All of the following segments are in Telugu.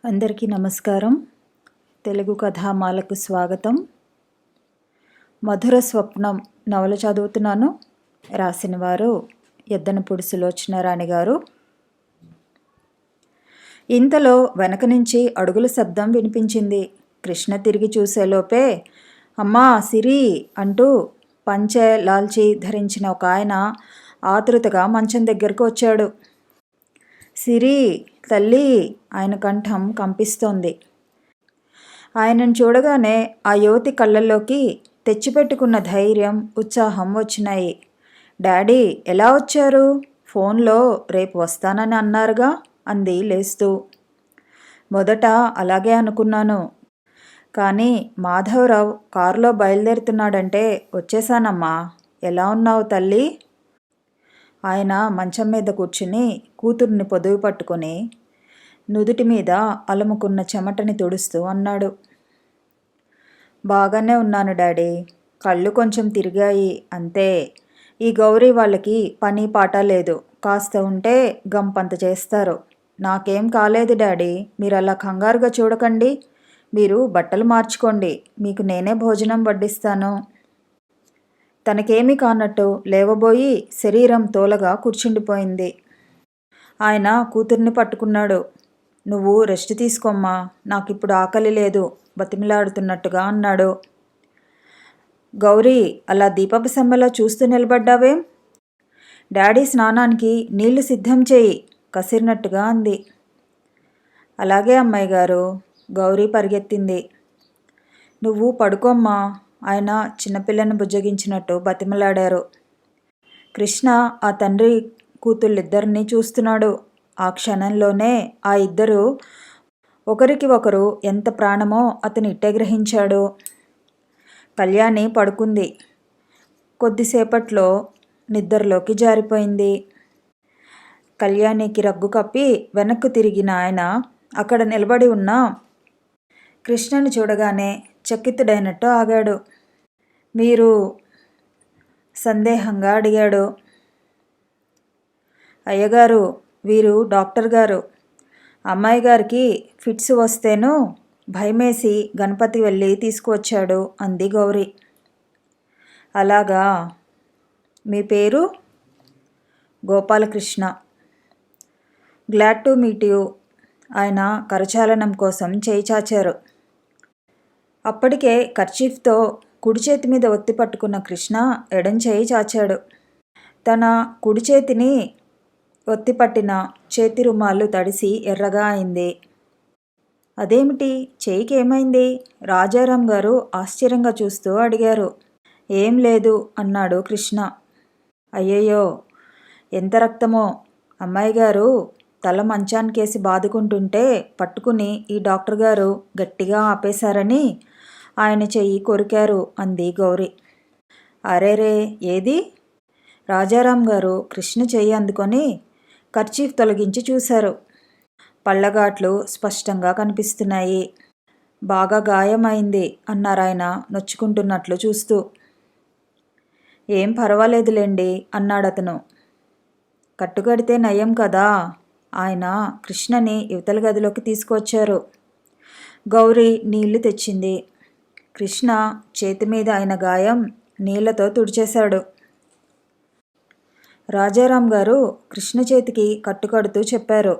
అందరికీ నమస్కారం. తెలుగు కథామాలకు స్వాగతం. మధుర స్వప్నం నవల చదువుతున్నాను. రాసిన వారు ఎద్దనపూడి సులోచనారాణి గారు. ఇంతలో వెనక నుంచి అడుగుల శబ్దం వినిపించింది. కృష్ణ తిరిగి చూసేలోపే అమ్మా సిరి అంటూ పంచె లాల్చి ధరించిన ఒక ఆయన ఆతృతగా మంచం దగ్గరకు వచ్చాడు. సిరి తల్లి, ఆయన కంఠం కంపిస్తోంది. ఆయనను చూడగానే ఆ యువతి కళ్ళల్లోకి తెచ్చిపెట్టుకున్న ధైర్యం, ఉత్సాహం వచ్చినాయి. డాడీ ఎలా వచ్చారు? ఫోన్లో రేపు వస్తానని అన్నారుగా అంది లేస్తూ. మొదట అలాగే అనుకున్నాను, కానీ మాధవరావు కారులో బయలుదేరుతున్నాడంటే వచ్చేసానమ్మా. ఎలా ఉన్నావు తల్లి? ఆయన మంచం మీద కూర్చుని కూతుర్ని పొదువు పట్టుకొని నుదుటి మీద అలుముకున్న చెమటని తుడుస్తూ అన్నాడు. బాగానే ఉన్నాను డాడీ, కళ్ళు కొంచెం తిరిగాయి అంతే. ఈ గౌరీ వాళ్ళకి పని పాట లేదు, కాస్త ఉంటే గంపంత చేస్తారు. నాకేం కాలేదు డాడీ, మీరు అలా కంగారుగా చూడకండి. మీరు బట్టలు మార్చుకోండి, మీకు నేనే భోజనం వడ్డిస్తాను. తనకేమీ కానట్టు లేవబోయి శరీరం తోలగా కూర్చుండిపోయింది. ఆయన కూతుర్ని పట్టుకున్నాడు. నువ్వు రెస్ట్ తీసుకోమ్మా, నాకిప్పుడు ఆకలి లేదు బతిమిలాడుతున్నట్టుగా అన్నాడు. గౌరీ అలా దీపపు సెమ్మలా చూస్తూ నిలబడ్డావేం? డాడీ స్నానానికి నీళ్లు సిద్ధం చేయి కసిరినట్టుగా అంది. అలాగే అమ్మాయి గారు. గౌరీ పరిగెత్తింది. నువ్వు పడుకోమ్మా, ఆయన చిన్నపిల్లని బుజ్జగించినట్టు బతిమలాడారు. కృష్ణ ఆ తండ్రి కూతుళ్ళిద్దరినీ చూస్తున్నాడు. ఆ క్షణంలోనే ఆ ఇద్దరు ఒకరికి ఒకరు ఎంత ప్రాణమో అతను ఇట్టే గ్రహించాడు. కళ్యాణి పడుకుంది. కొద్దిసేపట్లో నిద్రలోకి జారిపోయింది. కళ్యాణికి రగ్గు కప్పి వెనక్కు తిరిగిన ఆయన అక్కడ నిలబడి ఉన్న కృష్ణని చూడగానే చకితుడైనట్టు ఆగాడు. మీరు? సందేహంగా అడిగాడు. అయ్యగారు, వీరు డాక్టర్ గారు. అమ్మాయి గారికి ఫిట్స్ వస్తేను భయమేసి గణపతి వెళ్ళి తీసుకువచ్చాడు అంది గౌరీ. అలాగా. మీ పేరు? Gopalakrishna. Glad to meet you. ఆయన కరచాలనం కోసం చేయి చాచారు. అప్పటికే కర్చీఫ్తో కుడి చేతి మీద ఒత్తి పట్టుకున్న కృష్ణ ఎడం చేయి చాచాడు. తన కుడి చేతిని ఒత్తిపట్టిన చేతి రుమాలు తడిసి ఎర్రగా అయింది. అదేమిటి, చేయికి ఏమైంది? రాజారాం గారు ఆశ్చర్యంగా చూస్తూ అడిగారు. ఏం లేదు అన్నాడు కృష్ణ. అయ్యయ్యో, ఎంత రక్తమో! అమ్మాయి గారు తల మంచానికేసి బాదుకుంటుంటే పట్టుకుని ఈ డాక్టర్ గారు గట్టిగా ఆపేశారని ఆయన చెయ్యి కొరికారు అంది గౌరీ. అరేరే, ఏది? రాజారాం గారు కృష్ణ చెయ్యి అందుకొని కర్చీఫ్ తొలగించి చూశారు. పళ్ళగాట్లు స్పష్టంగా కనిపిస్తున్నాయి. బాగా గాయమైంది అన్నారాయన నొచ్చుకుంటున్నట్లు చూస్తూ. ఏం పర్వాలేదులేండి అన్నాడతను. కట్టుకడితే నయం కదా. ఆయన కృష్ణని యువతల గదిలోకి తీసుకొచ్చారు. గౌరీ నీళ్లు తెచ్చింది. కృష్ణ చేతి మీద అయిన గాయం నీళ్లతో తుడిచేశాడు. రాజారాం గారు కృష్ణ చేతికి కట్టుకడుతూ చెప్పారు.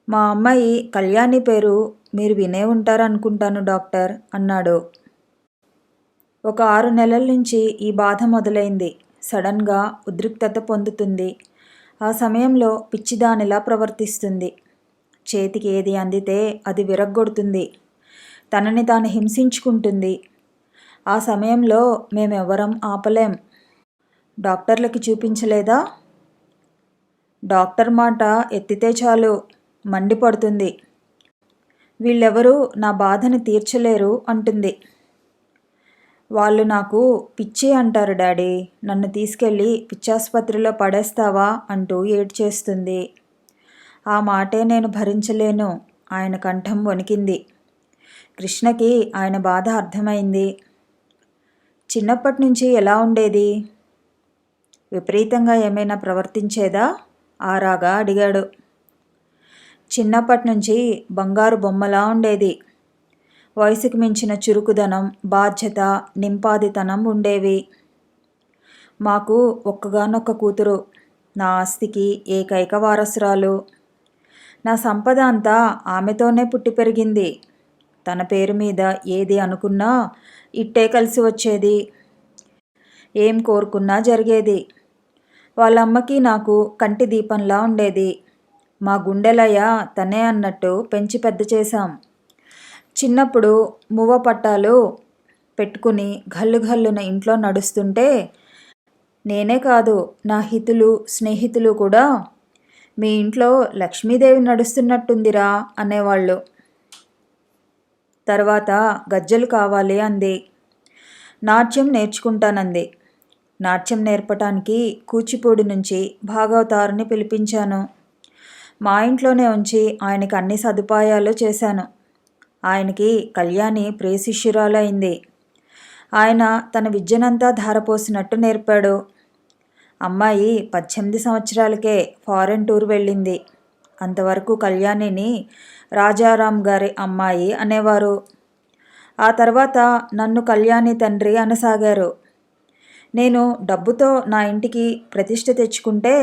మా అమ్మాయి కళ్యాణి పేరు మీరు వినే ఉంటారనుకుంటాను డాక్టర్ అన్నాడు. ఒక 6 నెలల నుంచి ఈ బాధ మొదలైంది. సడన్గా ఉద్రిక్తత పొందుతుంది. ఆ సమయంలో పిచ్చిదానిలా ప్రవర్తిస్తుంది. చేతికి ఏది అందితే అది విరగ్గొడుతుంది. తనని తాను హింసించుకుంటుంది. ఆ సమయంలో మేమెవ్వరం ఆపలేం. డాక్టర్లకి చూపించలేదా? డాక్టర్ మాట ఎత్తితే చాలు మండిపడుతుంది. వీళ్ళెవరూ నా బాధని తీర్చలేరు అంటుంది. వాళ్ళు నాకు పిచ్చి అంటారు డాడీ, నన్ను తీసుకెళ్ళి పిచ్చాసుపత్రిలో పడేస్తావా అంటూ ఏడ్చేస్తుంది. ఆ మాటే నేను భరించలేను. ఆయన కంఠం వణికింది. కృష్ణకి ఆయన బాధ అర్థమైంది. చిన్నప్పటి నుంచి ఎలా ఉండేది? విపరీతంగా ఏమైనా ప్రవర్తించేదా? ఆరాగా అడిగాడు. చిన్నప్పటి నుంచి బంగారు బొమ్మలా ఉండేది. వయసుకు మించిన చురుకుదనం, బాధ్యత, నింపాదితనం ఉండేవి. మాకు ఒక్కగానొక్క కూతురు. నా ఆస్తికి ఏకైక వారసురాలు. నా సంపద అంతా ఆమెతోనే పుట్టి పెరిగింది. తన పేరు మీద ఏది అనుకున్నా ఇట్టే కలిసి వచ్చేది. ఏం కోరుకున్నా జరిగేది. వాళ్ళమ్మకి నాకు కంటి దీపంలా ఉండేది. మా గుండెలయ తనే అన్నట్టు పెంచి పెద్ద చేశాం. చిన్నప్పుడు మువ్వ పట్టాలు పెట్టుకుని ఘల్లు ఘల్లున ఇంట్లో నడుస్తుంటే నేనే కాదు, నా హితులు, స్నేహితులు కూడా మీ ఇంట్లో లక్ష్మీదేవి నడుస్తున్నట్టుందిరా అనేవాళ్ళు. తర్వాత గజ్జెలు కావాలి అంది. నాట్యం నేర్చుకుంటానంది. నాట్యం నేర్పటానికి కూచిపూడి నుంచి భాగవతారుని పిలిపించాను. మా ఇంట్లోనే ఉంచి ఆయనకి అన్ని సదుపాయాలు చేశాను. ఆయనకి కళ్యాణి ప్రియ శిష్యురాలైంది. ఆయన తన విద్యనంతా ధారపోసినట్టు నేర్పాడు. అమ్మాయి 18 సంవత్సరాలకే ఫారెన్ టూర్ వెళ్ళింది. అంతవరకు కళ్యాణిని రాజారాం గారి అమ్మాయి అనేవారు. ఆ తర్వాత నన్ను కళ్యాణి తండ్రి అనసాగారు. నేను డబ్బుతో నా ఇంటికి ప్రతిష్ఠ తెచ్చుకుంటే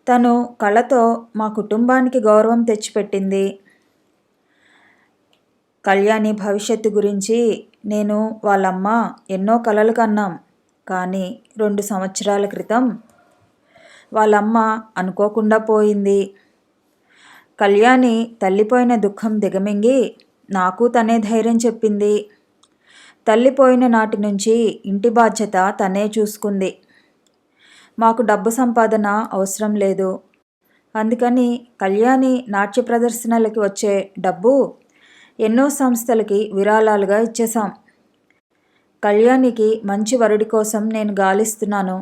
తను కళతో మా కుటుంబానికి గౌరవం తెచ్చిపెట్టింది. కళ్యాణి భవిష్యత్తు గురించి నేను వాళ్ళమ్మ ఎన్నో కలలు కన్నాం. కానీ 2 సంవత్సరాల క్రితం వాళ్ళమ్మ అనుకోకుండా పోయింది. కళ్యాణి తల్లిపోయిన దుఃఖం దిగమింగి నాకు తనే ధైర్యం చెప్పింది. తల్లిపోయిన నాటి నుంచి ఇంటి బాధ్యత తనే చూసుకుంది. మాకు డబ్బు సంపాదన అవసరం లేదు. అందుకని కళ్యాణి నాట్య ప్రదర్శనలకి వచ్చే డబ్బు ఎన్నో సంస్థలకి విరాళాలుగా ఇచ్చేశాం. కళ్యాణికి మంచి వరుడి కోసం నేను గాలిస్తున్నాను.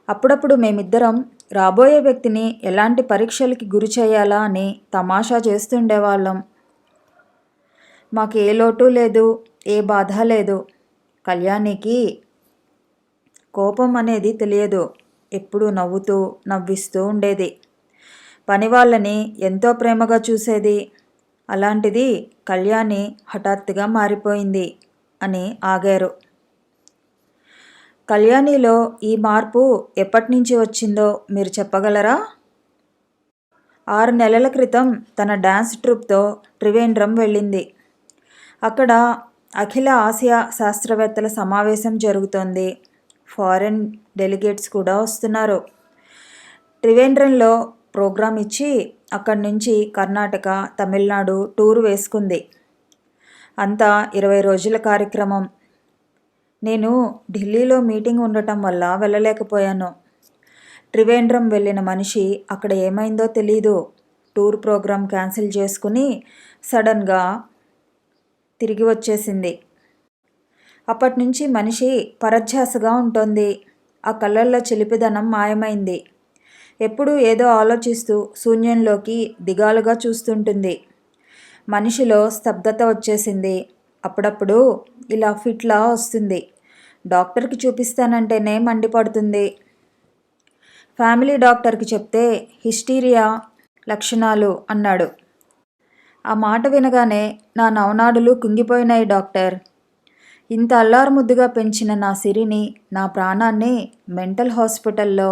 అప్పుడప్పుడు మేమిద్దరం రాబోయే వ్యక్తిని ఎలాంటి పరీక్షలకి గురి చేయాలా అని తమాషా చేస్తుండేవాళ్ళం. మాకు ఏ లోటు లేదు, ఏ బాధ లేదు. కళ్యాణికి కోపం అనేది తెలియదు. ఎప్పుడూ నవ్వుతూ నవ్విస్తూ ఉండేది. పని వాళ్ళని ఎంతో ప్రేమగా చూసేది. అలాంటిది కళ్యాణి హఠాత్తుగా మారిపోయింది అని ఆగారు. కళ్యాణిలో ఈ మార్పు ఎప్పటినుంచి వచ్చిందో మీరు చెప్పగలరా? 6 నెలల క్రితం తన డాన్స్ ట్రూప్తో త్రివేంద్రం వెళ్ళింది. అక్కడ అఖిల ఆసియా శాస్త్రవేత్తల సమావేశం జరుగుతోంది. ఫారెన్ డెలిగేట్స్ కూడా వస్తున్నారు. త్రివేంద్రంలో ప్రోగ్రాం ఇచ్చి అక్కడి నుంచి కర్ణాటక, తమిళనాడు టూరు వేసుకుంది. అంతా 20 రోజుల కార్యక్రమం. నేను ఢిల్లీలో మీటింగ్ ఉండటం వల్ల వెళ్ళలేకపోయాను. త్రివేంద్రం వెళ్ళిన మనిషి అక్కడ ఏమైందో తెలీదు. టూర్ ప్రోగ్రాం క్యాన్సిల్ చేసుకుని సడన్గా తిరిగి వచ్చేసింది. అప్పటి నుంచి మనిషి పరధ్యాసగా ఉంటుంది. ఆ కళ్ళల్లో చిలిపిదనం మాయమైంది. ఎప్పుడూ ఏదో ఆలోచిస్తూ శూన్యంలోకి దిగాలుగా చూస్తుంటుంది. మనిషిలో స్తబ్దత వచ్చేసింది. అప్పుడప్పుడు ఇలా ఫిట్లా వస్తుంది. డాక్టర్కి చూపిస్తానంటేనే మండిపడుతుంది. ఫ్యామిలీ డాక్టర్కి చెప్తే హిస్టీరియా లక్షణాలు అన్నాడు. ఆ మాట వినగానే నా నవనాడులు కుంగిపోయినాయి డాక్టర్. ఇంత అల్లారు ముద్దుగా పెంచిన నా సిరిని, నా ప్రాణాన్ని మెంటల్ హాస్పిటల్లో.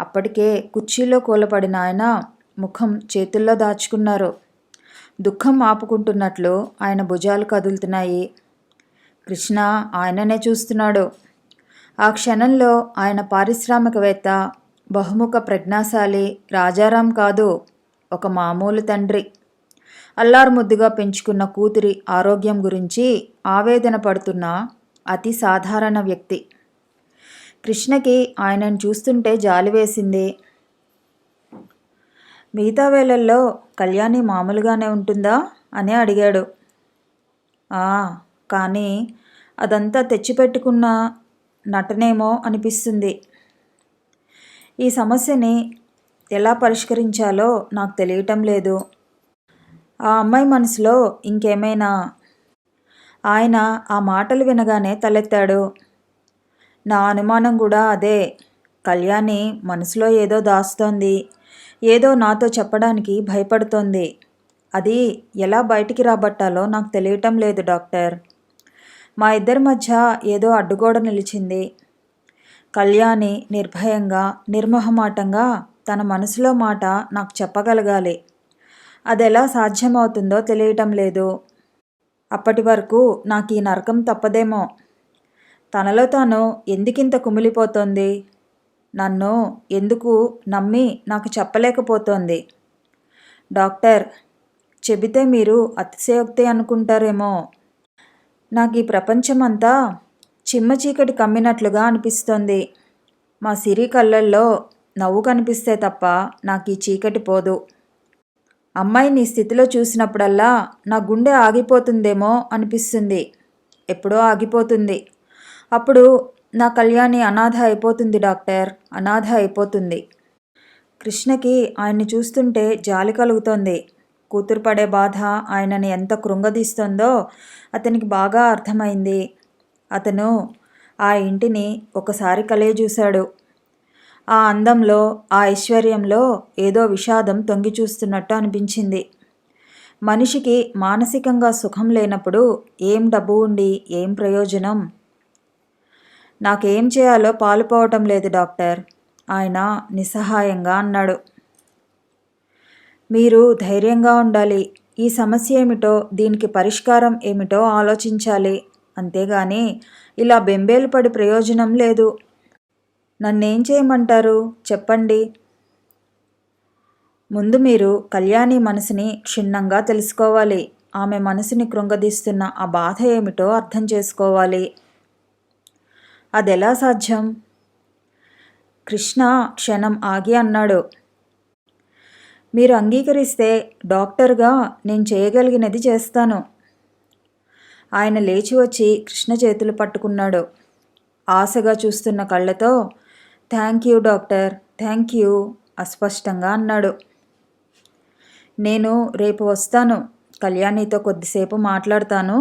అప్పటికే కుర్చీలో కూలపడిన ఆయన ముఖం చేతుల్లో దాచుకున్నారు. దుఃఖం ఆపుకుంటున్నట్లు ఆయన భుజాలు కదులుతున్నాయి. కృష్ణ ఆయననే చూస్తున్నాడు. ఆ క్షణంలో ఆయన పారిశ్రామికవేత్త, బహుముఖ ప్రజ్ఞాశాలి రాజారాం కాదు, ఒక మామూలు తండ్రి. అల్లారు ముద్దుగా పెంచుకున్న కూతురి ఆరోగ్యం గురించి ఆవేదన పడుతున్న అతి సాధారణ వ్యక్తి. కృష్ణకి ఆయనను చూస్తుంటే జాలి వేసింది. మిగతా వేళల్లో కళ్యాణి మామూలుగానే ఉంటుందా అని అడిగాడు. కానీ అదంతా తెచ్చిపెట్టుకున్న నటనేమో అనిపిస్తుంది. ఈ సమస్యని ఎలా పరిష్కరించాలో నాకు తెలియటం లేదు. ఆ అమ్మాయి మనసులో ఇంకేమైనా? ఆయన ఆ మాటలు వినగానే తలెత్తాడు. నా అనుమానం కూడా అదే. కళ్యాణి మనసులో ఏదో దాస్తోంది. ఏదో నాతో చెప్పడానికి భయపడుతోంది. అది ఎలా బయటికి రాబట్టాలో నాకు తెలియటం లేదు డాక్టర్. మా ఇద్దరి మధ్య ఏదో అడ్డుగోడ నిలిచింది. కళ్యాణి నిర్భయంగా, నిర్మొహమాటంగా తన మనసులో మాట నాకు చెప్పగలగాలి. అదెలా సాధ్యమవుతుందో తెలియటం లేదు. అప్పటి వరకు నాకు ఈ నరకం తప్పదేమో. తనలో తాను ఎందుకింత కుమిలిపోతోంది? నన్ను ఎందుకు నమ్మి నాకు చెప్పలేకపోతోంది? డాక్టర్, చెబితే మీరు అతిశయోక్తి అనుకుంటారేమో. నాకు ఈ ప్రపంచమంతా చిమ్మ చీకటి కమ్మినట్లుగా అనిపిస్తోంది. మా సిరి కళ్ళల్లో నవ్వు కనిపిస్తే తప్ప నాకు ఈ చీకటి పోదు. అమ్మాయి నీ స్థితిలో చూసినప్పుడల్లా నా గుండె ఆగిపోతుందేమో అనిపిస్తుంది. ఎప్పుడో ఆగిపోతుంది. అప్పుడు నా కళ్యాణి అనాథ అయిపోతుంది డాక్టర్, అనాథ అయిపోతుంది. కృష్ణకి ఆయన్ని చూస్తుంటే జాలి కలుగుతోంది. కూతురు పడే బాధ ఆయనని ఎంత కృంగదీస్తుందో అతనికి బాగా అర్థమైంది. అతను ఆ ఇంటిని ఒకసారి కలయజూశాడు. ఆ అందంలో, ఆ ఐశ్వర్యంలో ఏదో విషాదం తొంగి చూస్తున్నట్టు అనిపించింది. మనిషికి మానసికంగా సుఖం లేనప్పుడు ఏం డబ్బు ఉండి ఏం ప్రయోజనం? నాకేం చేయాలో పాలుపోవటం లేదు డాక్టర్, ఆయన నిస్సహాయంగా అన్నాడు. మీరు ధైర్యంగా ఉండాలి. ఈ సమస్య ఏమిటో, దీనికి పరిష్కారం ఏమిటో ఆలోచించాలి. అంతేగాని ఇలా బెంబేలు పడి ప్రయోజనం లేదు. నన్నేం చేయమంటారు చెప్పండి. ముందు మీరు కళ్యాణి మనసుని క్షుణ్ణంగా తెలుసుకోవాలి. ఆమె మనసుని కృంగదీస్తున్న ఆ బాధ ఏమిటో అర్థం చేసుకోవాలి. అదెలా సాధ్యం? కృష్ణ క్షణం ఆగి అన్నాడు. మీరు అంగీకరిస్తే డాక్టర్గా నేను చేయగలిగినది చేస్తాను. ఆయన లేచి వచ్చి కృష్ణ చేతులు పట్టుకున్నాడు. ఆశగా చూస్తున్న కళ్ళతో thank you doctor, thank you అస్పష్టంగా అన్నాడు. నేను రేపు వస్తాను. కళ్యాణితో కొద్దిసేపు మాట్లాడతాను.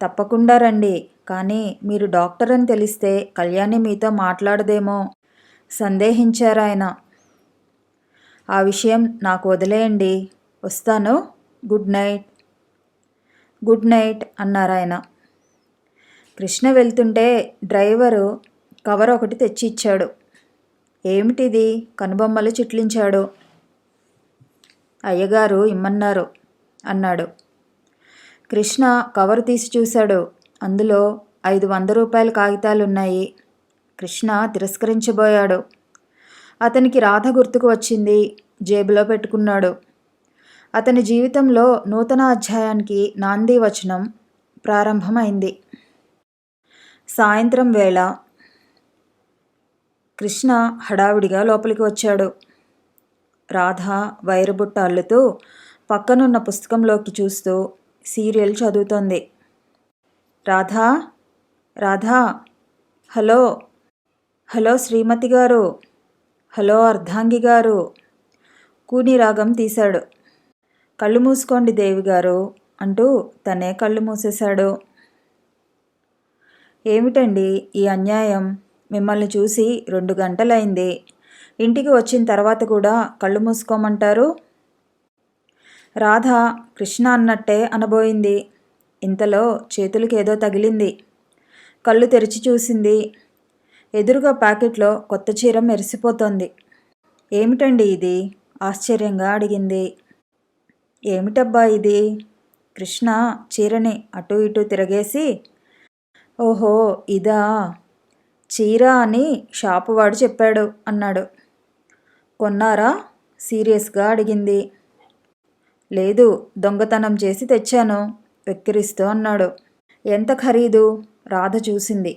తప్పకుండా రండి. కానీ మీరు డాక్టర్ అని తెలిస్తే కళ్యాణి మీతో మాట్లాడదేమో సందేహించారాయన. ఆ విషయం నాకు వదిలేయండి. వస్తాను. Good night. గుడ్ నైట్ అన్నారాయన. కృష్ణ వెళ్తుంటే డ్రైవరు కవర్ ఒకటి తెచ్చి ఇచ్చాడు. ఏమిటిది? కనుబొమ్మలు చిట్లించాడు. అయ్యగారు ఇమ్మన్నారు అన్నాడు. కృష్ణ కవరు తీసి చూశాడు. అందులో 500 రూపాయల కాగితాలున్నాయి. కృష్ణ తిరస్కరించబోయాడు. అతనికి రాధ గుర్తుకు వచ్చింది. జేబులో పెట్టుకున్నాడు. అతని జీవితంలో నూతన అధ్యాయానికి నాంది వచనం ప్రారంభమైంది. సాయంత్రం వేళ కృష్ణ హడావిడిగా లోపలికి వచ్చాడు. రాధ వైరబుట్ట అల్లుతూ పక్కనున్న పుస్తకంలోకి చూస్తూ సీరియల్ చదువుతోంది. రాధా, రాధా, హలో, హలో శ్రీమతి గారు, హలో అర్ధాంగి గారు. కూని రాగం తీశాడు. కళ్ళు మూసుకోండి దేవిగారు అంటూ తనే కళ్ళు మూసేశాడు. ఏమిటండి ఈ అన్యాయం? మిమ్మల్ని చూసి 2 గంటలైంది. ఇంటికి వచ్చిన తర్వాత కూడా కళ్ళు మూసుకోమంటారు? రాధ కృష్ణ అన్నట్టే అనబోయింది. ఇంతలో చేతులకి ఏదో తగిలింది. కళ్ళు తెరిచి చూసింది. ఎదురుగా ప్యాకెట్లో కొత్త చీర మెరిసిపోతోంది. ఏమిటండి ఇది? ఆశ్చర్యంగా అడిగింది. ఏమిటబ్బా ఇది? కృష్ణ చీరని అటూ ఇటూ తిరగేసి, ఓహో ఇదా, చీర అని షాపువాడు చెప్పాడు అన్నాడు. కొన్నారా? సీరియస్గా అడిగింది. లేదు, దొంగతనం చేసి తెచ్చాను వెక్కిరిస్తూ అన్నాడు. ఎంత ఖరీదు? రాధ చూసింది.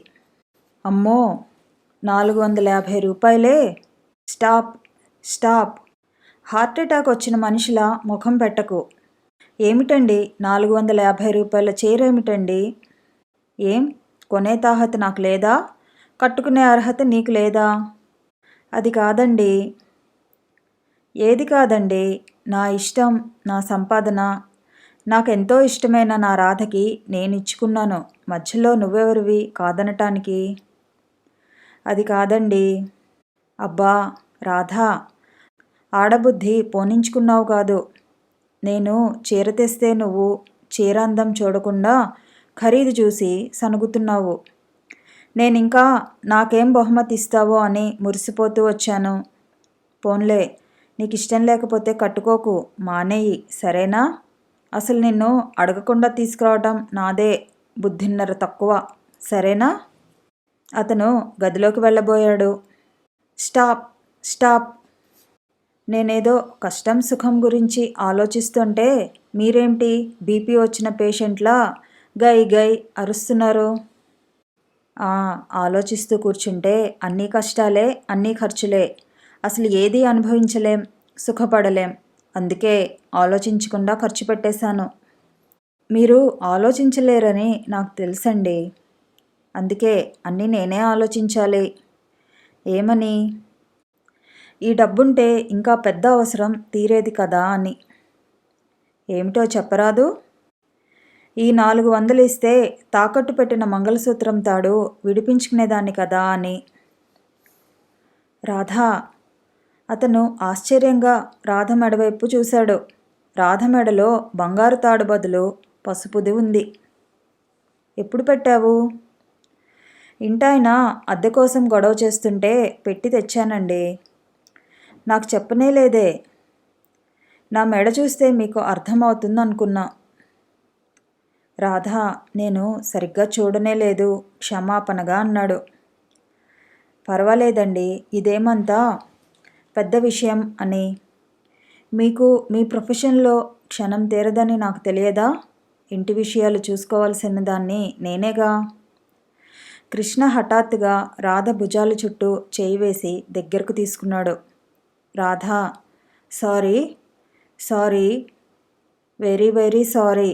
అమ్మో, 450 రూపాయలే. Stop, stop. హార్ట్అటాక్ వచ్చిన మనిషిలా ముఖం పెట్టకు. ఏమిటండి 450 రూపాయల చీరేమిటండి? ఏం కొనే తాహత నాకు లేదా? కట్టుకునే అర్హత నీకు లేదా? అది కాదండి. ఏది కాదండి? నా ఇష్టం, నా సంపాదన, నాకెంతో ఇష్టమైన నా రాధకి నేనిచ్చుకున్నాను. మధ్యలో నువ్వెవరివి కాదనటానికి? అది కాదండి. అబ్బా రాధా, ఆడబుద్ధి పోనించుకున్నావు కాదు. నేను చీర తెస్తే నువ్వు చీర అందం చూడకుండా ఖరీదు చూసి సనుగుతున్నావు. నేనింకా నాకేం బహుమతి ఇస్తావో అని మురిసిపోతూ వచ్చాను. పోన్లే, నీకు ఇష్టం లేకపోతే కట్టుకోకు, మానేయి, సరేనా? అసలు నిన్ను అడగకుండా తీసుకురావటం నాదే బుద్ధిన్నర తక్కువ, సరేనా? అతను గదిలోకి వెళ్ళబోయాడు. Stop, stop. నేనేదో కష్టం సుఖం గురించి ఆలోచిస్తుంటే మీరేంటి బీపీ వచ్చిన పేషెంట్లా గై గై అరుస్తున్నారు? ఆలోచిస్తూ కూర్చుంటే అన్నీ కష్టాలే, అన్నీ ఖర్చులే, అసలు ఏదీ అనుభవించలేం, సుఖపడలేం. అందుకే ఆలోచించకుండా ఖర్చు పెట్టేశాను. మీరు ఆలోచించలేరని నాకు తెలుసండి. అందుకే అన్నీ నేనే ఆలోచించాలి. ఏమని? ఈ డబ్బుంటే ఇంకా పెద్ద అవసరం తీరేది కదా అని. ఏమిటో చెప్పరాదు? ఈ 400 ఇస్తే తాకట్టు పెట్టిన మంగళసూత్రం తాడు విడిపించుకునేదాన్ని కదా అని. రాధా. అతను ఆశ్చర్యంగా రాధ మెడవైపు చూశాడు. రాధ మెడలో బంగారు తాడు బదులు పసుపుది ఉంది. ఎప్పుడు పెట్టావు? ఇంటాయన అద్దె కోసం గొడవ చేస్తుంటే పెట్టి తెచ్చానండి. నాకు చెప్పనే లేదే. నా మెడ చూస్తే మీకు అర్థమవుతుంది అనుకున్నా. రాధా, నేను సరిగ్గా చూడనే లేదు, క్షమాపణగా అన్నాడు. పర్వాలేదండి, ఇదేమంతా పెద్ద విషయం అని. మీకు మీ ప్రొఫెషన్లో క్షణం తీరదని నాకు తెలియదా? ఇంటి విషయాలు చూసుకోవాల్సిన దాన్ని నేనేగా. కృష్ణ హఠాత్తుగా రాధ భుజాల చుట్టూ చేయి వేసి దగ్గరకు తీసుకున్నాడు. Radha, sorry, sorry, very very sorry.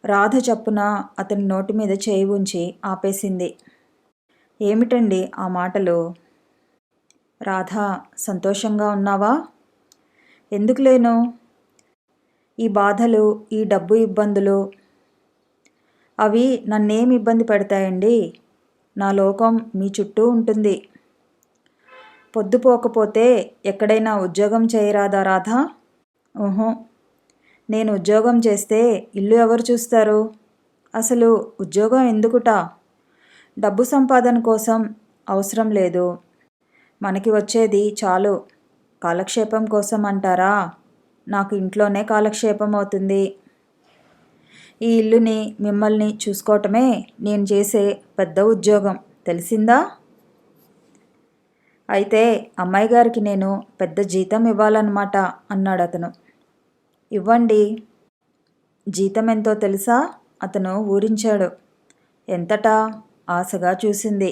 Radha చప్పున అతని నోటి మీద చేయి ఉంచి ఆపేసింది. ఏమిటండి ఆ మాటలు? రాధా, సంతోషంగా ఉన్నావా? ఎందుకు లేను? ఈ బాధలు, ఈ డబ్బు ఇబ్బందులు, అవి నన్నేం ఇబ్బంది పెడతాయండి? నా లోకం మీ చుట్టూ ఉంటుంది. పొద్దుపోకపోతే ఎక్కడైనా ఉద్యోగం చేయరాదా రాధా? ఊహు. నేను ఉద్యోగం చేస్తే ఇల్లు ఎవరు చూస్తారు? అసలు ఉద్యోగం ఎందుకుట? డబ్బు సంపాదన కోసం అవసరం లేదు. మనకి వచ్చేది చాలు. కాలక్షేపం కోసం అంటారా? నాకు ఇంట్లోనే కాలక్షేపం అవుతుంది. ఈ ఇల్లుని, మిమ్మల్ని చూసుకోవటమే నేను చేసే పెద్ద ఉద్యోగం, తెలిసిందా? అయితే అమ్మాయి గారికి నేను పెద్ద జీతం ఇవ్వాలన్నమాట అన్నాడు అతను. ఇవ్వండి. జీతం ఎంతో తెలుసా? అతను ఊరించాడు. ఎంతటా? ఆశగా చూసింది.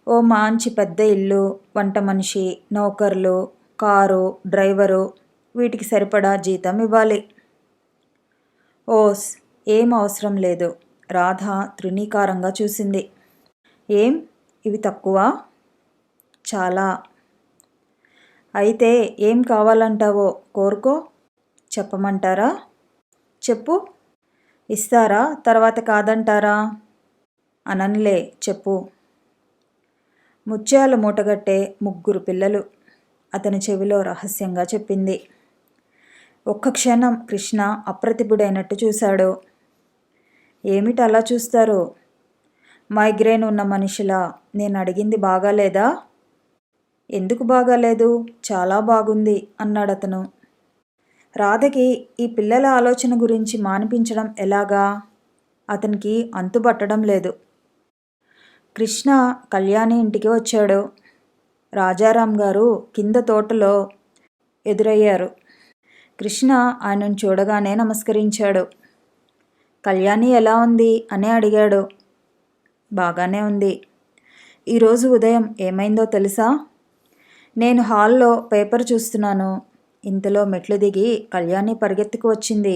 ఓ మంచి పెద్ద ఇల్లు, వంట మనిషి, నౌకర్లు, కారు, డ్రైవరు, వీటికి సరిపడా జీతం ఇవ్వాలి. ఓస్, ఏం అవసరం లేదు. రాధ తృణీకారంగా చూసింది. ఏం, ఇవి తక్కువ? చాలా. అయితే ఏం కావాలంటావో కోరుకో. చెప్పమంటారా? చెప్పు. ఇస్తారా, తర్వాత కాదంటారా? అననులే, చెప్పు. ముత్యాల మూటగట్టే 3 పిల్లలు, అతని చెవిలో రహస్యంగా చెప్పింది. ఒక్క క్షణం కృష్ణ అప్రతిభుడైనట్టు చూశాడు. ఏమిటి అలా చూస్తారు? మైగ్రేన్ ఉన్న మనిషిలా నేను అడిగింది బాగాలేదా? ఎందుకు బాగాలేదు? చాలా బాగుంది అన్నాడతను. రాధకి ఈ పిల్లల ఆలోచన గురించి మానిపించడం ఎలాగా? అతనికి అంతుబట్టడం లేదు. కృష్ణ కళ్యాణి ఇంటికి వచ్చాడు. రాజారాం గారు కింద తోటలో ఎదురయ్యారు. కృష్ణ ఆయనను చూడగానే నమస్కరించాడు. కళ్యాణి ఎలా ఉంది అని అడిగాడు. బాగానే ఉంది. ఈరోజు ఉదయం ఏమైందో తెలుసా? నేను హాల్లో పేపర్ చూస్తున్నాను. ఇంతలో మెట్లు దిగి కళ్యాణి పరిగెత్తుకు వచ్చింది.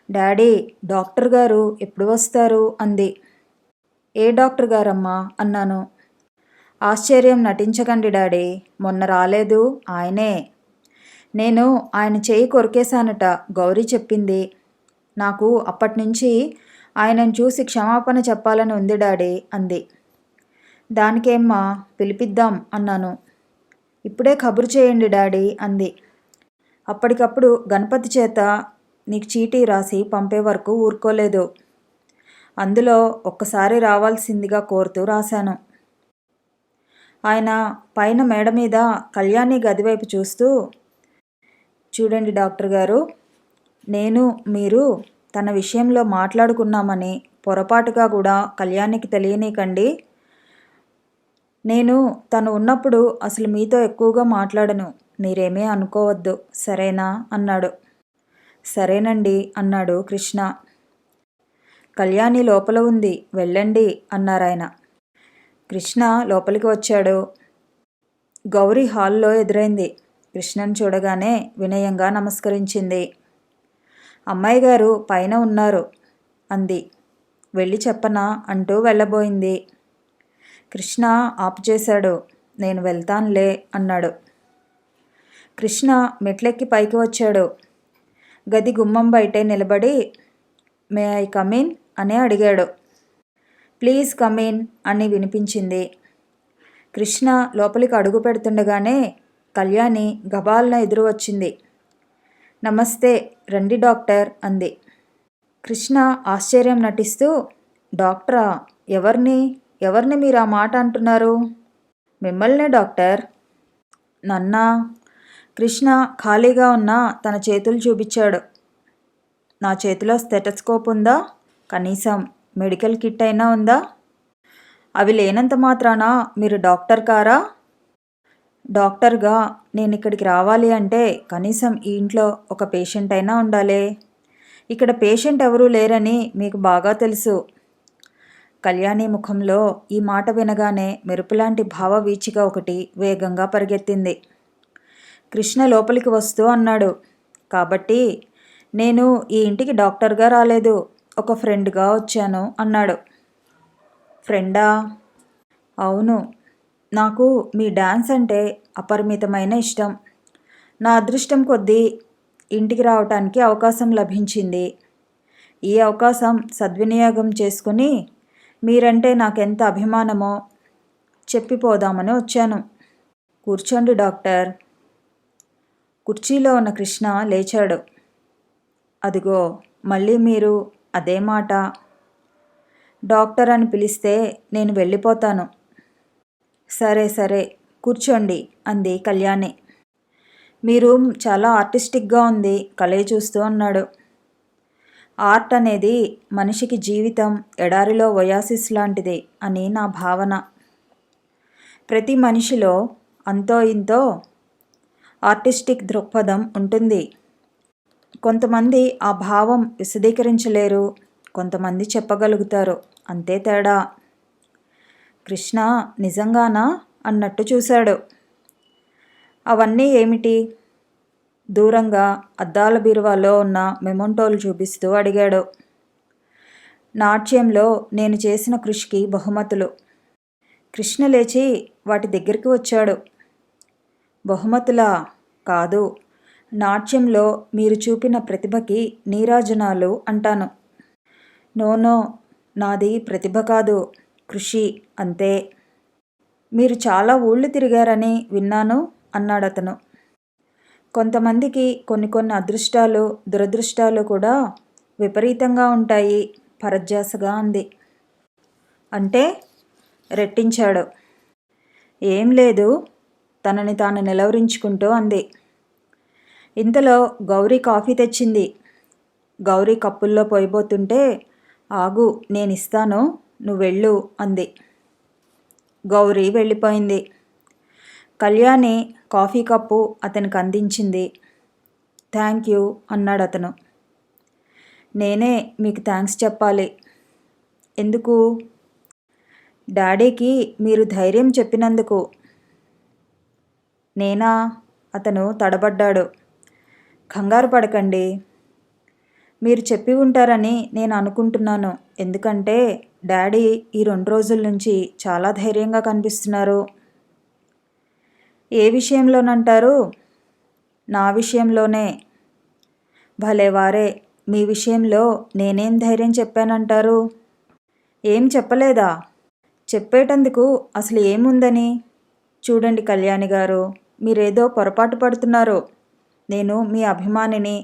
డాడీ, డాక్టర్ గారు ఎప్పుడు వస్తారు అంది. ఏ డాక్టర్ గారమ్మా అన్నాను. ఆశ్చర్యం నటించకండి డాడీ, మొన్న రాలేదు ఆయనే. నేను ఆయన చేయి కొరికేశానట, గౌరీ చెప్పింది. నాకు అప్పటినుంచి ఆయనను చూసి క్షమాపణ చెప్పాలని ఉంది డాడీ అంది. దానికేమ్మా, పిలిపిద్దాం అన్నాను. ఇప్పుడే కబురు చేయండి డాడీ అంది. అప్పటికప్పుడు గణపతి చేత నీకు చీటీ రాసి పంపే వరకు ఊరుకోలేదు. అందులో ఒక్కసారి రావాల్సిందిగా కోరుతూ రాశాను. ఆయన పైన మేడ మీద కళ్యాణి గదివైపు చూస్తూ, చూడండి డాక్టర్ గారు, నేను మీరు తన విషయంలో మాట్లాడుకున్నామని పొరపాటుగా కూడా కళ్యాణికి తెలియనీకండి. నేను తను ఉన్నప్పుడు అసలు మీతో ఎక్కువగా మాట్లాడను. మీరేమీ అనుకోవద్దు, సరేనా అన్నాడు. సరేనండి అన్నాడు కృష్ణ. కళ్యాణి లోపల ఉంది, వెళ్ళండి అన్నారాయన. కృష్ణ లోపలికి వచ్చాడు. గౌరీ హాల్లో ఎదురైంది. కృష్ణను చూడగానే వినయంగా నమస్కరించింది. అమ్మాయి గారు పైన ఉన్నారు అంది. వెళ్ళి చెప్పనా అంటూ వెళ్ళబోయింది. కృష్ణ ఆపు చేశాడు. నేను వెళ్తానులే అన్నాడు. కృష్ణ మెట్లెక్కి పైకి వచ్చాడు. గది గుమ్మం బయటే నిలబడి మే ఐ కమిన్ అని అడిగాడు. ప్లీజ్ కమిన్ అని వినిపించింది. కృష్ణ లోపలికి అడుగు పెడుతుండగానే కళ్యాణి గబాల్న ఎదురు వచ్చింది. నమస్తే, రండి డాక్టర్ అంది. కృష్ణ ఆశ్చర్యం నటిస్తూ, డాక్టరా? ఎవరిని మీరు ఆ మాట అంటున్నారు? మిమ్మల్నే డాక్టర్. నన్నా? కృష్ణ ఖాళీగా ఉన్న తన చేతులు చూపించాడు. నా చేతిలో స్టెటస్కోప్ ఉందా? కనీసం మెడికల్ కిట్ అయినా ఉందా? అవి లేనంత మాత్రాన మీరు డాక్టర్ కారా? డాక్టర్గా నేను ఇక్కడికి రావాలి అంటే కనీసం ఈ ఇంట్లో ఒక పేషెంట్ అయినా ఉండాలి. ఇక్కడ పేషెంట్ ఎవరూ లేరని మీకు బాగా తెలుసు. కళ్యాణి ముఖంలో ఈ మాట వినగానే మెరుపులాంటి భావవీచిక ఒకటి వేగంగా పరిగెత్తింది. కృష్ణ లోపలికి వస్తూ అన్నాడు, కాబట్టి నేను ఈ ఇంటికి డాక్టర్గా రాలేదు, ఒక ఫ్రెండ్గా వచ్చాను అన్నాడు. ఫ్రెండా? అవును. నాకు మీ డాన్స్ అంటే అపరిమితమైన ఇష్టం. నా అదృష్టం కొద్దీ ఇంటికి రావటానికి అవకాశం లభించింది. ఈ అవకాశం సద్వినియోగం చేసుకుని మీరంటే నాకెంత అభిమానమో చెప్పిపోదామని వచ్చాను. కూర్చోండి డాక్టర్. కుర్చీలో ఉన్న కృష్ణ లేచాడు. అదిగో మళ్ళీ మీరు అదే మాట. డాక్టర్ అని పిలిస్తే నేను వెళ్ళిపోతాను. సరే కూర్చోండి అంది కళ్యాణి. మీ రూమ్ చాలా ఆర్టిస్టిక్గా ఉంది కలే చూస్తూ అన్నాడు. ఆర్ట్ అనేది మనిషికి జీవితం ఎడారిలో ఒయాసిస్ లాంటిది అని నా భావన. ప్రతి మనిషిలో అంతో ఇంతో ఆర్టిస్టిక్ దృక్పథం ఉంటుంది. కొంతమంది ఆ భావం విశదీకరించలేరు, కొంతమంది చెప్పగలుగుతారు, అంతే తేడా. కృష్ణ నిజంగానా అన్నట్టు చూశాడు. అవన్నీ ఏమిటి? దూరంగా అద్దాల బీరువాలో ఉన్న మెమొంటోలు చూపిస్తూ అడిగాడు. నాట్యంలో నేను చేసిన కృషికి బహుమతులు. కృష్ణ లేచి వాటి దగ్గరికి వచ్చాడు. బహుమతులా? కాదు, నాట్యంలో మీరు చూపిన ప్రతిభకి నీరాజనాలు అంటాను. నో, నాది ప్రతిభ కాదు, కృషి అంతే. మీరు చాలా ఊళ్ళు తిరిగారని విన్నాను అన్నాడతను. కొంతమందికి కొన్ని అదృష్టాలు దురదృష్టాలు కూడా విపరీతంగా ఉంటాయి పరధ్యాసగా అంది. అంటే? రెట్టించాడు. ఏం లేదు, తనని తాను నిలవరించుకుంటూ అంది. ఇంతలో గౌరీ కాఫీ తెచ్చింది. గౌరీ కప్పుల్లో పోయిపోతుంటే, ఆగు నేనిస్తాను, నువ్వెళ్ళు అంది. గౌరీ వెళ్ళిపోయింది. కళ్యాణి కాఫీ కప్పు అతనికి అందించింది. థ్యాంక్ యూ అన్నాడతను. నేనే మీకు థ్యాంక్స్ చెప్పాలి. ఎందుకు? డాడీకి మీరు ధైర్యం చెప్పినందుకు. నేనా? అతను తడబడ్డాడు. కంగారు పడకండి. మీరు చెప్పి ఉంటారని నేను అనుకుంటున్నాను. ఎందుకంటే డాడీ ఈ 2 రోజుల నుంచి చాలా ధైర్యంగా కనిపిస్తున్నారు. ఏ విషయంలోనంటారు? నా విషయంలోనే. భలేవారే, మీ విషయంలో నేనేం ధైర్యం చెప్పానంటారు? ఏం చెప్పలేదా? చెప్పేటందుకు అసలు ఏముందని? చూడండి కళ్యాణి గారు, మీరేదో పొరపాటు పడుతున్నారు. నేను మీ అభిమానిని.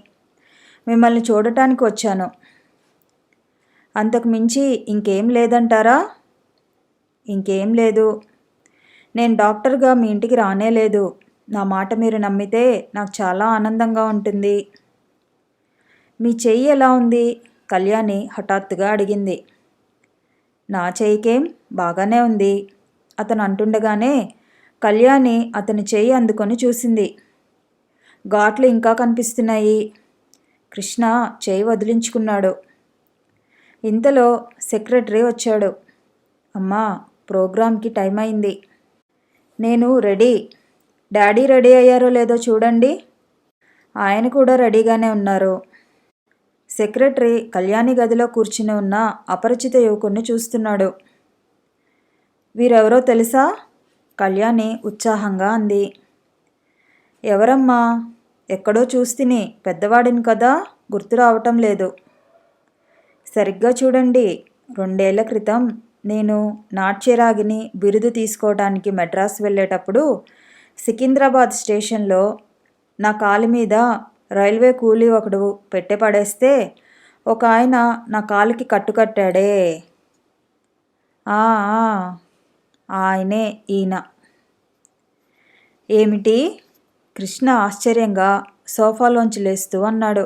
మిమ్మల్ని చూడటానికి వచ్చాను. అంతకు మించి ఇంకేం లేదంటారా? ఇంకేం లేదు. నేను డాక్టర్గా మీ ఇంటికి రానేలేదు. నా మాట మీరు నమ్మితే నాకు చాలా ఆనందంగా ఉంటుంది. మీ చెయ్యి ఎలా ఉంది? కళ్యాణి హఠాత్తుగా అడిగింది. నా చెయ్యికేం బాగానే ఉంది అతను అంటుండగానే కళ్యాణి అతని చెయ్యి అందుకొని చూసింది. ఘాట్లు ఇంకా కనిపిస్తున్నాయి. కృష్ణ చెయ్యి వదిలించుకున్నాడు. ఇంతలో సెక్రటరీ వచ్చాడు. అమ్మా, ప్రోగ్రాంకి టైం అయింది. నేను రెడీ. డాడీ రెడీ అయ్యారో లేదో చూడండి. ఆయన కూడా రెడీగానే ఉన్నారు. సెక్రటరీ కళ్యాణి గదిలో కూర్చుని ఉన్న అపరిచిత యువకుణ్ణి చూస్తున్నాడు. వీరెవరో తెలుసా? కళ్యాణి ఉత్సాహంగా అంది. ఎవరమ్మా? ఎక్కడో చూస్తిని. పెద్దవాడిని కదా, గుర్తు రావటం లేదు. సరిగ్గా చూడండి. 2 ఏళ్ల క్రితం నేను నాట్యరాగిని బిరుదు తీసుకోవడానికి మెడ్రాస్ వెళ్ళేటప్పుడు సికింద్రాబాద్ స్టేషన్లో నా కాలి మీద రైల్వే కూలీ ఒకడు పెట్టె పడేస్తే ఒక ఆయన నా కాలికి కట్టుకట్టాడే. ఆయనే ఈయన. ఏమిటి? కృష్ణ ఆశ్చర్యంగా సోఫాలోంచి లేస్తూ అన్నాడు.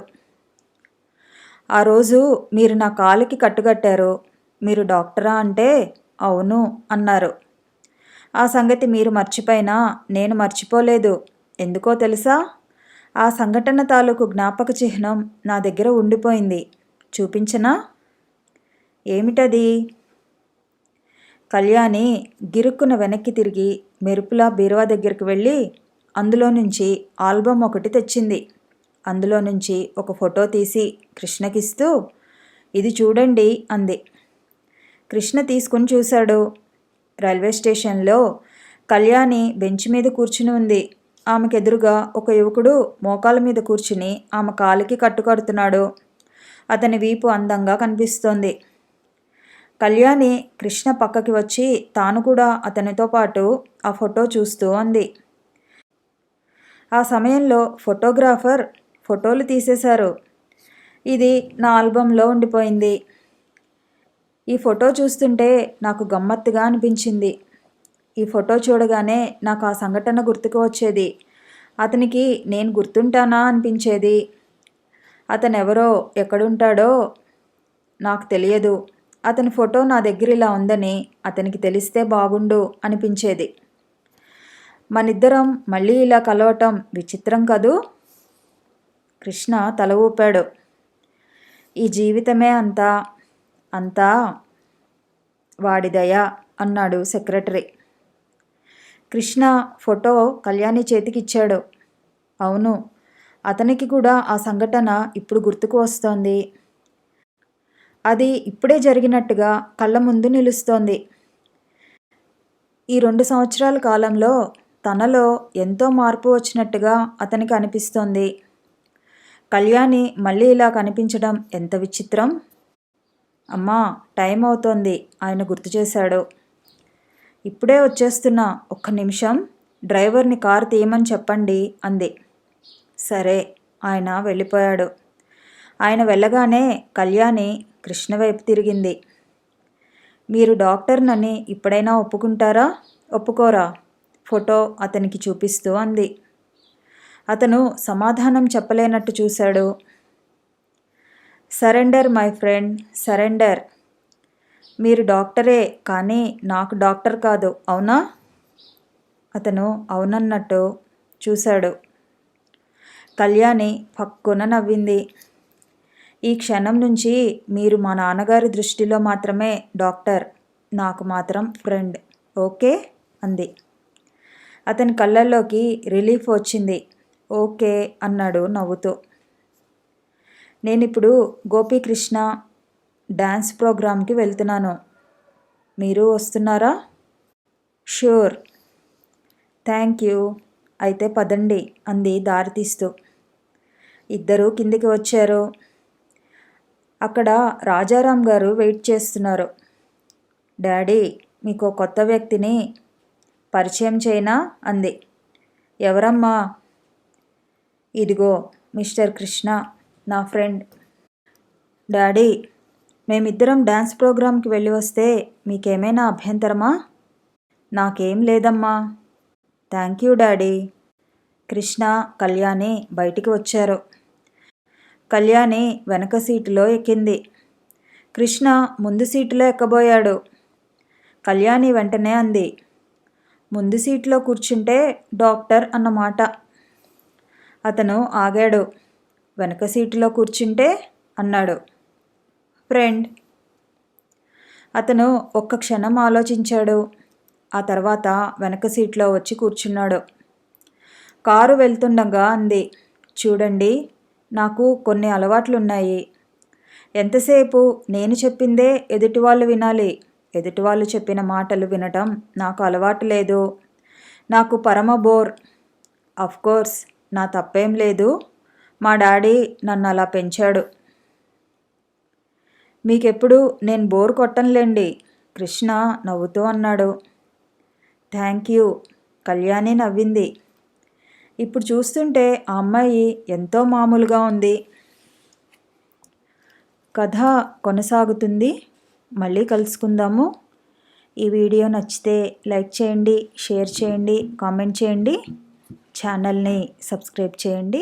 ఆ రోజు మీరు నా కాలికి కట్టుకట్టారు. మీరు డాక్టరా అంటే అవును అన్నారు. ఆ సంగతి మీరు మర్చిపోయినా నేను మర్చిపోలేదు. ఎందుకో తెలుసా? ఆ సంఘటన తాలూకు జ్ఞాపక చిహ్నం నా దగ్గర ఉండిపోయింది. చూపించనా? ఏమిటది? కళ్యాణి గిరుక్కున వెనక్కి తిరిగి మెరుపులా బీరువా దగ్గరికి వెళ్ళి అందులో నుంచి ఆల్బమ్ ఒకటి తెచ్చింది. అందులో నుంచి ఒక ఫోటో తీసి కృష్ణకిస్తూ ఇది చూడండి అంది. కృష్ణ తీసుకుని చూశాడు. రైల్వే స్టేషన్లో కళ్యాణి బెంచ్ మీద కూర్చుని ఉంది. ఆమెకెదురుగా ఒక యువకుడు మోకాల మీద కూర్చుని ఆమె కాలికి కట్టుకడుతున్నాడు. అతని వీపు అందంగా కనిపిస్తోంది. కళ్యాణి కృష్ణ పక్కకి వచ్చి తాను కూడా అతనితో పాటు ఆ ఫోటో చూస్తూ అంది. ఆ సమయంలో ఫోటోగ్రాఫర్ ఫోటోలు తీసేశారు. ఇది నా ఆల్బంలో ఉండిపోయింది. ఈ ఫోటో చూస్తుంటే నాకు గమ్మత్తుగా అనిపించింది. ఈ ఫోటో చూడగానే నాకు ఆ సంఘటన గుర్తుకు వచ్చేది. అతనికి నేను గుర్తుంటానా అనిపించేది. అతనెవరో ఎక్కడుంటాడో నాకు తెలియదు. అతని ఫోటో నా దగ్గర ఇలా ఉందని అతనికి తెలిస్తే బాగుండు అనిపించేది. మనిద్దరం మళ్ళీ ఇలా కలవటం విచిత్రం కదూ? కృష్ణ తల ఊపాడు. ఈ జీవితమే అంతా వాడిదయా అన్నాడు సెక్రటరీ. కృష్ణ ఫోటో కళ్యాణి చేతికిచ్చాడు. అవును, అతనికి కూడా ఆ సంఘటన ఇప్పుడు గుర్తుకు వస్తోంది. అది ఇప్పుడే జరిగినట్టుగా కళ్ళ ముందు నిలుస్తోంది. ఈ 2 సంవత్సరాల కాలంలో తనలో ఎంతో మార్పు వచ్చినట్టుగా అతనికి అనిపిస్తోంది. కళ్యాణి మళ్ళీ ఇలా కనిపించడం ఎంత విచిత్రం. అమ్మా, టైం అవుతోంది ఆయన గుర్తు చేశాడు. ఇప్పుడే వచ్చేస్తున్నా, ఒక్క నిమిషం. డ్రైవర్ని కారు తీయమని చెప్పండి అంది. సరే, ఆయన వెళ్ళిపోయాడు. ఆయన వెళ్ళగానే కళ్యాణి కృష్ణ వైపు తిరిగింది. మీరు డాక్టర్నని ఇప్పుడైనా ఒప్పుకుంటారా, ఒప్పుకోరా? ఫోటో అతనికి చూపిస్తూ అంది. అతను సమాధానం చెప్పలేనట్టు చూశాడు. Surrender my friend, surrender. మీరు డాక్టరే, కానీ నాకు డాక్టర్ కాదు, అవునా? అతను అవునన్నట్టు చూశాడు. కళ్యాణి పక్కున నవ్వింది. ఈ క్షణం నుంచి మీరు మా నాన్నగారి దృష్టిలో మాత్రమే డాక్టర్, నాకు మాత్రం ఫ్రెండ్, ఓకే అంది. అతని కళ్ళల్లోకి రిలీఫ్ వచ్చింది. ఓకే అన్నాడు నవ్వుతూ. నేనిప్పుడు గోపీకృష్ణ డ్యాన్స్ ప్రోగ్రాంకి వెళ్తున్నాను. మీరు వస్తున్నారా? ష్యూర్. Thank you. అయితే పదండి అంది దారితీస్తూ. ఇద్దరూ కిందికి వచ్చారు. అక్కడ రాజారాం గారు వెయిట్ చేస్తున్నారు. డాడీ, మీకు కొత్త వ్యక్తిని పరిచయం చేయనా అంది. ఎవరమ్మా? ఇదిగో మిస్టర్ కృష్ణ, నా ఫ్రెండ్. డాడీ, మేమిద్దరం డ్యాన్స్ ప్రోగ్రాంకి వెళ్ళి వస్తే మీకేమైనా అభ్యంతరమా? నాకేం లేదమ్మా. Thank you daddy. Krishna, Kalyani బయటికి వచ్చారు. కళ్యాణి వెనక సీటులో ఎక్కింది. కృష్ణ ముందు సీటులో ఎక్కబోయాడు. కళ్యాణి వెంటనే అంది, ముందు సీట్లో కూర్చుంటే డాక్టర్ అన్నమాట. అతను ఆగాడు. వెనక సీటులో కూర్చుంటే అన్నాడు. ఫ్రెండ్. అతను ఒక్క క్షణం ఆలోచించాడు. ఆ తర్వాత వెనక సీట్లో వచ్చి కూర్చున్నాడు. కారు వెళ్తుండగా అంది, చూడండి, నాకు కొన్ని అలవాట్లున్నాయి. ఎంతసేపు నేను చెప్పిందే ఎదుటివాళ్ళు వినాలి. ఎదుటివాళ్ళు చెప్పిన మాటలు వినటం నాకు అలవాటు లేదు. నాకు పరమ బోర్. అఫ్కోర్స్ నా తప్పేం లేదు. మా డాడీ నన్ను అలా పెంచాడు. మీకెప్పుడు నేను బోర్ కొట్టనులేండి, కృష్ణ నవ్వుతూ అన్నాడు. Thank you. కళ్యాణి నవ్వింది. ఇప్పుడు చూస్తుంటే ఆ అమ్మాయి ఎంతో మామూలుగా ఉంది. కథ కొనసాగుతుంది. మళ్ళీ కలుసుకుందాము. ఈ వీడియో నచ్చితే లైక్ చేయండి, షేర్ చేయండి, కామెంట్ చేయండి, ఛానల్ని సబ్స్క్రైబ్ చేయండి.